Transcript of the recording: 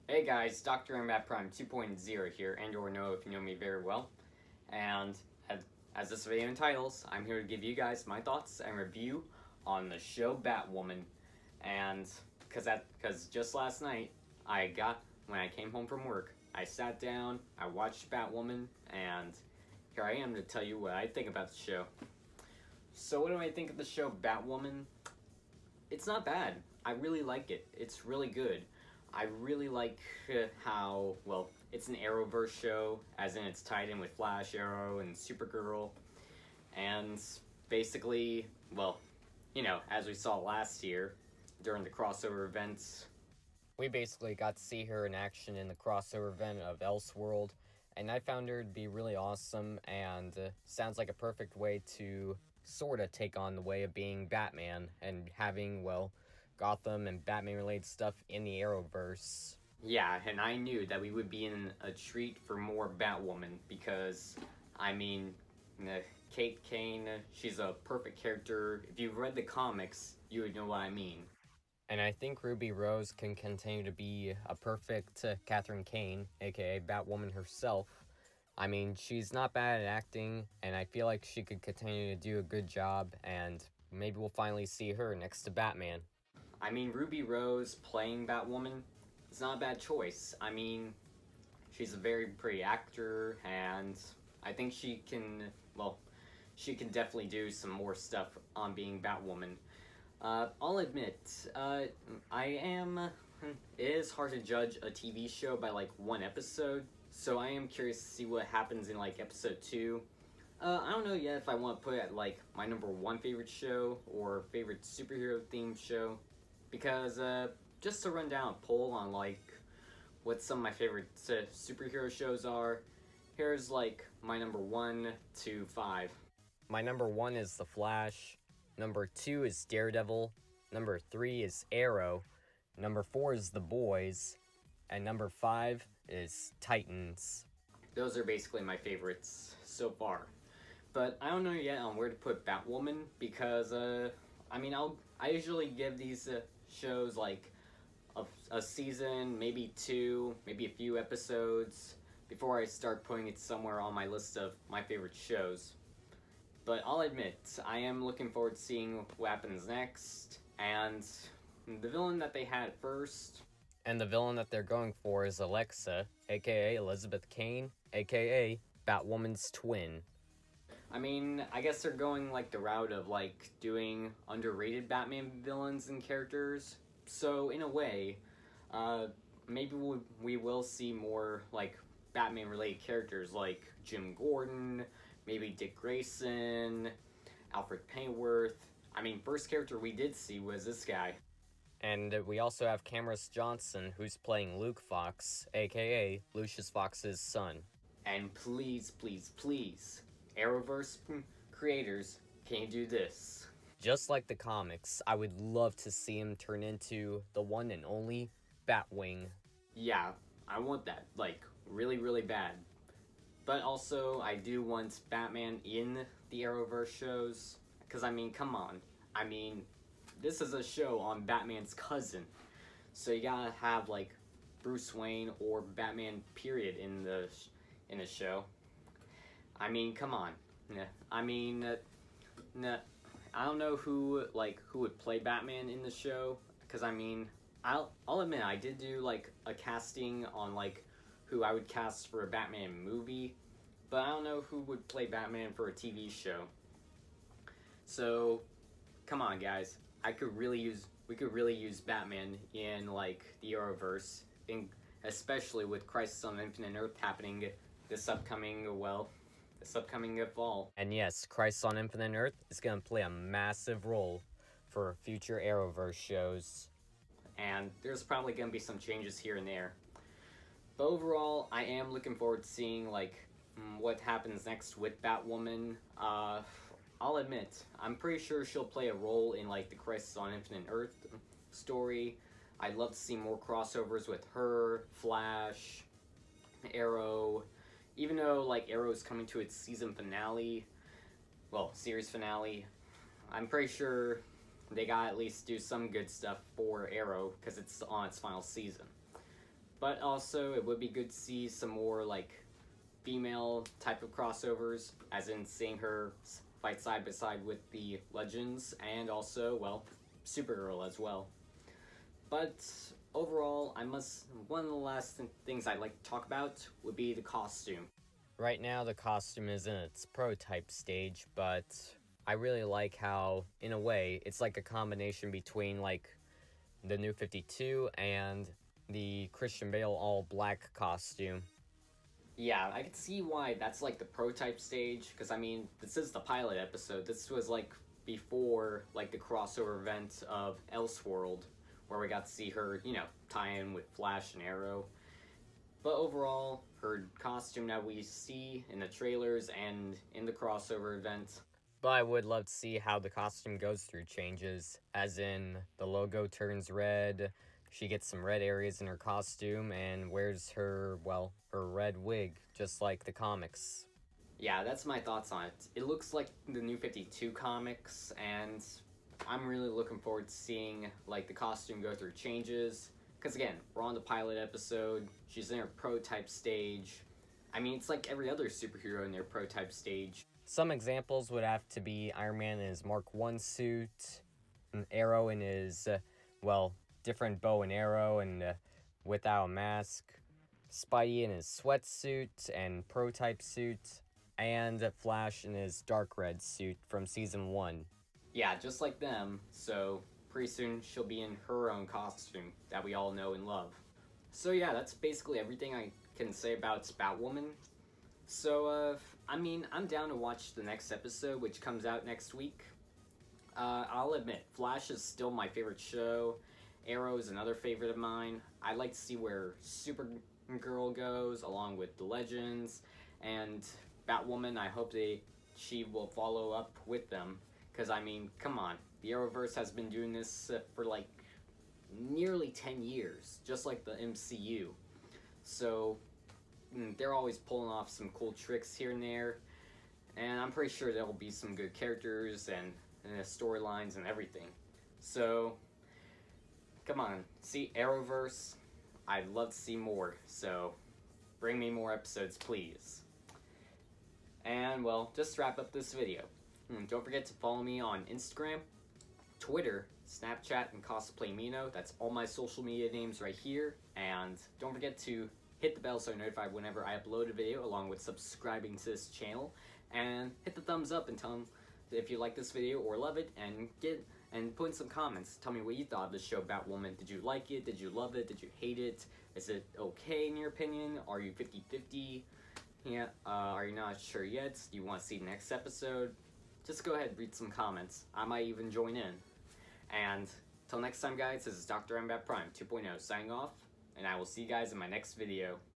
Hey guys, Dr. Matt Prime 2.0 here, and or know if you know me very well. And as this video entitles, I'm here to give you guys my thoughts and review on the show Batwoman. And because just last night, when I came home from work, I sat down, I watched Batwoman, and here I am to tell you what I think about the show. So what do I think of the show Batwoman? It's not bad. I really like it. It's really good. I really like how, well, it's an Arrowverse show, as in it's tied in with Flash, Arrow, and Supergirl. And basically, well, as we saw last year during the crossover events, we basically got to see her in action in the crossover event of Elseworld. And I found her to be really awesome, and sounds like a perfect way to sort of take on the way of being Batman and having, well, Gotham and Batman related stuff in the Arrowverse. Yeah, and I knew that we would be in a treat for more Batwoman because, Kate Kane, she's a perfect character. If you've read the comics, you would know what I mean. And I think Ruby Rose can continue to be a perfect Catherine Kane, aka Batwoman herself. She's not bad at acting, and I feel like she could continue to do a good job, and maybe we'll finally see her next to Batman. Ruby Rose playing Batwoman is not a bad choice. She's a very pretty actor, and I think she can definitely do some more stuff on being Batwoman. I'll admit, it is hard to judge a TV show by, one episode, so I am curious to see what happens in, episode 2. I don't know yet if I want to put it at, my number 1 favorite show or favorite superhero-themed show. Because, just to run down a poll on, what some of my favorite superhero shows are, here's, my number 1 to 5. My number 1 is The Flash, number 2 is Daredevil, number 3 is Arrow, number 4 is The Boys, and number 5 is Titans. Those are basically my favorites so far. But I don't know yet on where to put Batwoman, because, I usually give these shows a season, maybe 2, maybe a few episodes before I start putting it somewhere on my list of my favorite shows. But I'll admit, I am looking forward to seeing what happens next, and the villain that they had first, and the villain that they're going for is Alexa, aka Elizabeth Kane, aka Batwoman's twin. I guess they're going the route of doing underrated Batman villains and characters. So in a way, maybe we will see more Batman related characters like Jim Gordon, maybe Dick Grayson, Alfred Pennyworth. First character we did see was this guy. And we also have Cameron Johnson, who's playing Luke Fox, aka Lucius Fox's son. And please, please, please, Arrowverse creators, can you do this? Just like the comics, I would love to see him turn into the one and only Batwing. Yeah, I want that, really, really bad. But also, I do want Batman in the Arrowverse shows, because come on. This is a show on Batman's cousin, so you gotta have, Bruce Wayne or Batman, period, in the show. Come on. I don't know who would play Batman in the show, because I'll admit I did do a casting on who I would cast for a Batman movie, but I don't know who would play Batman for a TV show. So come on, guys, we could really use Batman in the Arrowverse, especially with Crisis on Infinite Earth happening this upcoming fall. And yes, Crisis on Infinite Earth is going to play a massive role for future Arrowverse shows. And there's probably going to be some changes here and there. But overall, I am looking forward to seeing what happens next with Batwoman. I'll admit, I'm pretty sure she'll play a role in the Crisis on Infinite Earth story. I'd love to see more crossovers with her, Flash, Arrow. Even though Arrow's coming to its season finale, series finale, I'm pretty sure they gotta at least do some good stuff for Arrow because it's on its final season. But also, it would be good to see some more, like, female type of crossovers, as in seeing her fight side by side with the Legends, and also, well, Supergirl as well. But overall, one of the last things I'd like to talk about would be the costume. Right now, the costume is in its prototype stage, but I really like how, in a way, it's like a combination between, like, the New 52 and the Christian Bale all-black costume. Yeah, I can see why that's, like, the prototype stage, because, I mean, this is the pilot episode. This was, like, before, like, the crossover event of Elseworld, where we got to see her, you know, tie in with Flash and Arrow. But overall, her costume that we see in the trailers and in the crossover event. But I would love to see how the costume goes through changes, as in the logo turns red, she gets some red areas in her costume, and wears her, well, her red wig, just like the comics. Yeah, that's my thoughts on it. It looks like the New 52 comics, and I'm really looking forward to seeing, like, the costume go through changes. Because again, we're on the pilot episode, she's in her prototype stage. I mean, it's like every other superhero in their prototype stage. Some examples would have to be Iron Man in his Mark I suit, an Arrow in his, well, different bow and arrow and without a mask, Spidey in his sweatsuit and prototype suit, and Flash in his dark red suit from Season 1. Yeah, just like them, so pretty soon she'll be in her own costume that we all know and love. So yeah, that's basically everything I can say about Batwoman. So, I mean, I'm down to watch the next episode, which comes out next week. I'll admit, Flash is still my favorite show. Arrow is another favorite of mine. I'd like to see where Supergirl goes, along with the Legends, and Batwoman, I hope she will follow up with them. Because, I mean, come on, the Arrowverse has been doing this for, like, nearly 10 years, just like the MCU. So, they're always pulling off some cool tricks here and there, and I'm pretty sure there'll be some good characters and storylines and everything. So, come on, see Arrowverse? I'd love to see more, so bring me more episodes, please. And, well, just to wrap up this video, don't forget to follow me on Instagram, Twitter, Snapchat, and CosplayMino. That's all my social media names right here. And don't forget to hit the bell so you're notified whenever I upload a video, along with subscribing to this channel. And hit the thumbs up and tell them if you like this video or love it, and put in some comments. Tell me what you thought of the show Batwoman. Did you like it? Did you love it? Did you hate it? Is it okay in your opinion? Are you 50-50? Yeah, are you not sure yet? Do you want to see the next episode? Just go ahead and read some comments. I might even join in. And till next time, guys, this is Dr. Mbat Prime 2.0 signing off, and I will see you guys in my next video.